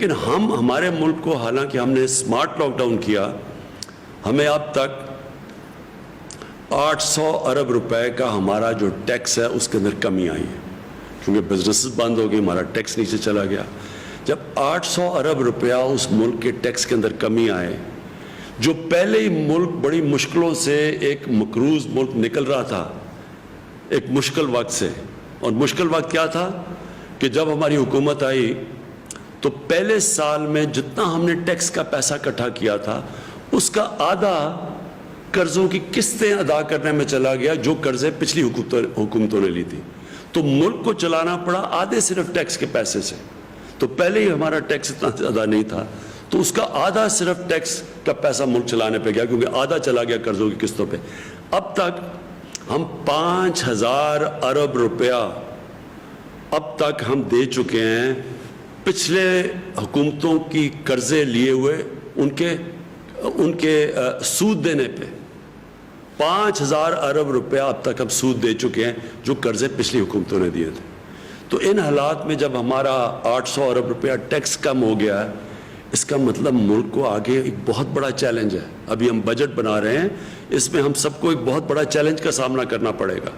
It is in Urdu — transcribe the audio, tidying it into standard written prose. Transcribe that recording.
لیکن ہمارے ملک کو حالانکہ ہم نے اسمارٹ لاک ڈاؤن کیا، ہمیں اب تک 800 ارب روپے کا ہمارا جو ٹیکس ہے اس کے اندر کمی آئی ہے، کیونکہ بزنسز بند ہو گئی، ہمارا ٹیکس نیچے چلا گیا۔ جب 800 ارب روپیہ اس ملک کے ٹیکس کے اندر کمی آئے، جو پہلے ہی ملک بڑی مشکلوں سے ایک مقروض ملک نکل رہا تھا ایک مشکل وقت سے، اور مشکل وقت کیا تھا کہ جب ہماری حکومت آئی تو پہلے سال میں جتنا ہم نے ٹیکس کا پیسہ اکٹھا کیا تھا اس کا آدھا قرضوں کی قسطیں ادا کرنے میں چلا گیا، جو قرضے پچھلی حکومتوں نے لی تھی۔ تو ملک کو چلانا پڑا آدھے صرف ٹیکس کے پیسے سے، تو پہلے ہی ہمارا ٹیکس اتنا زیادہ نہیں تھا، تو اس کا آدھا صرف ٹیکس کا پیسہ ملک چلانے پہ گیا، کیونکہ آدھا چلا گیا قرضوں کی قسطوں پہ۔ اب تک ہم 5000 ارب روپیہ اب تک ہم دے چکے ہیں پچھلے حکومتوں کی قرضے لیے ہوئے ان کے سود دینے پہ 5000 ارب روپیہ اب تک ہم سود دے چکے ہیں جو قرضے پچھلی حکومتوں نے دیے تھے۔ تو ان حالات میں جب ہمارا 800 ارب روپیہ ٹیکس کم ہو گیا ہے، اس کا مطلب ملک کو آگے ایک بہت بڑا چیلنج ہے۔ ابھی ہم بجٹ بنا رہے ہیں، اس میں ہم سب کو ایک بہت بڑا چیلنج کا سامنا کرنا پڑے گا۔